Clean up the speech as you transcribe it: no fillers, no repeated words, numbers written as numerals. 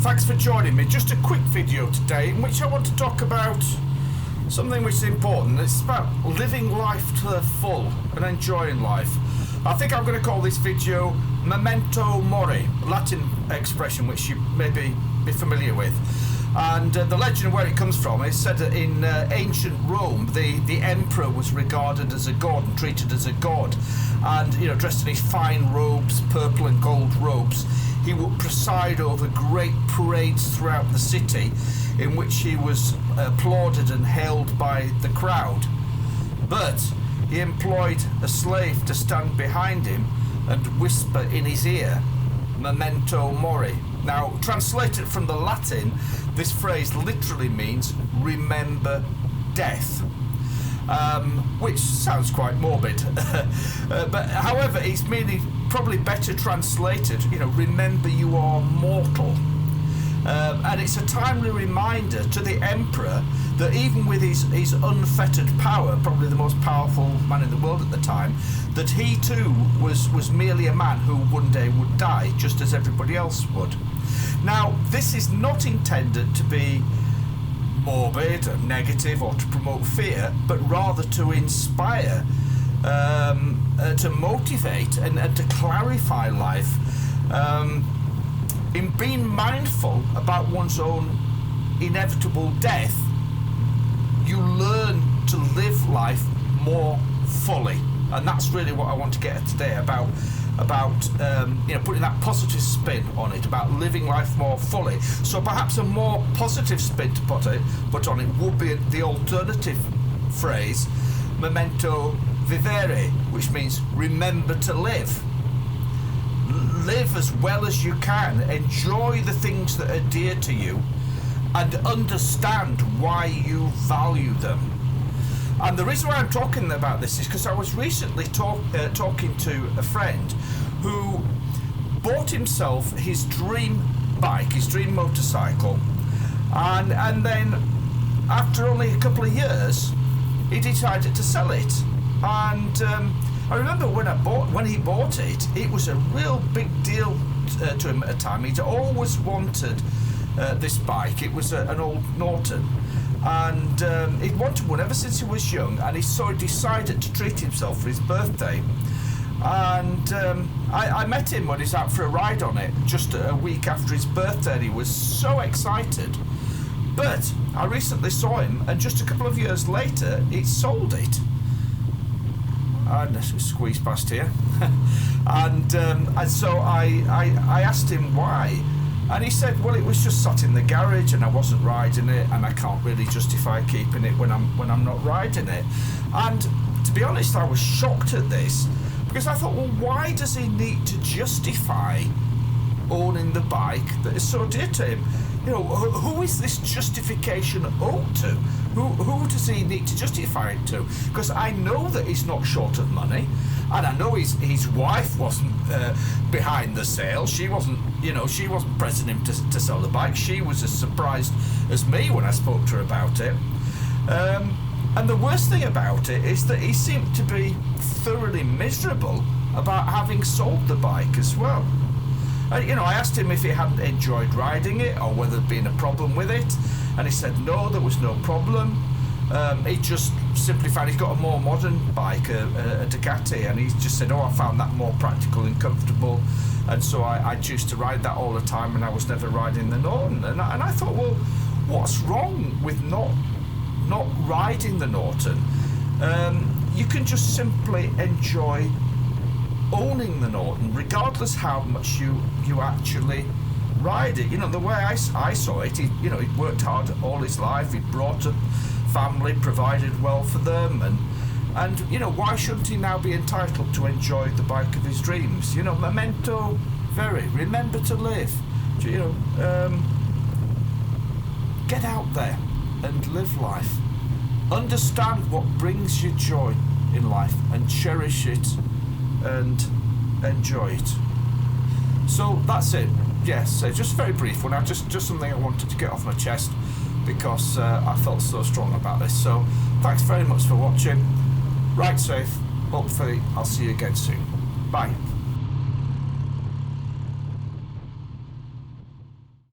thanks for joining me. Just a quick video today in which I want to talk about something which is important. It's about living life to the full and enjoying life. I think I'm going to call this video Memento Mori, a Latin expression which you maybe be familiar with. And the legend where it comes from is said that in ancient Rome, the emperor was regarded as a god and treated as a god. And, dressed in his fine robes, purple and gold robes, he would preside over great parades throughout the city in which he was applauded and hailed by the crowd. But he employed a slave to stand behind him and whisper in his ear, Memento Mori. Now, translated from the Latin, this phrase literally means remember death, which sounds quite morbid. But however, its meaning probably better translated, remember you are mortal. And it's a timely reminder to the emperor that even with his unfettered power, probably the most powerful man in the world at the time, that he too was merely a man who one day would die, just as everybody else would. Now, this is not intended to be morbid or negative or to promote fear, but rather to inspire, to motivate and to clarify life. In being mindful about one's own inevitable death, you learn to live life more fully. And that's really what I want to get at today, about putting that positive spin on it, about living life more fully. So perhaps a more positive spin to put on it would be the alternative phrase, memento vivere, which means remember to live. Live as well as you can, enjoy the things that are dear to you, and understand why you value them. And the reason why I'm talking about this is because I was recently talking to a friend who bought himself his dream bike, his dream motorcycle, and then after only a couple of years, he decided to sell it. And I remember when he bought it, it was a real big deal to him at the time. He'd always wanted this bike. It was an old Norton. And he'd wanted one ever since he was young, and he decided to treat himself for his birthday. And I met him when he was out for a ride on it just a week after his birthday, and he was so excited. But I recently saw him, and just a couple of years later, he sold it. And let's squeeze past here. and so I asked him why. And he said, well, it was just sat in the garage and I wasn't riding it, and I can't really justify keeping it when I'm not riding it. And to be honest, I was shocked at this, because I thought, well, why does he need to justify owning the bike that is so dear to him? Who is this justification owed to? Who does he need to justify it to? Because I know that he's not short of money, and I know his wife wasn't behind the sale. She wasn't pressing him to sell the bike. She was as surprised as me when I spoke to her about it. And the worst thing about it is that he seemed to be thoroughly miserable about having sold the bike as well. I asked him if he hadn't enjoyed riding it or whether there'd been a problem with it, and he said no, there was no problem. He just simply found he's got a more modern bike, a Ducati, and he just said, I found that more practical and comfortable, and so I choose to ride that all the time, and I was never riding the Norton. And I thought, well, what's wrong with not riding the Norton? You can just simply enjoy owning the Norton, regardless how much you actually ride it. The way I saw it, he'd worked hard all his life, he'd brought up family, provided well for them, and why shouldn't he now be entitled to enjoy the bike of his dreams? Memento Mori, remember to live. Get out there and live life. Understand what brings you joy in life and cherish it and enjoy it. So that's it. Yes, just a very brief one. Just something I wanted to get off my chest, because I felt so strong about this. So thanks very much for watching. Ride safe. Hopefully I'll see you again soon. Bye.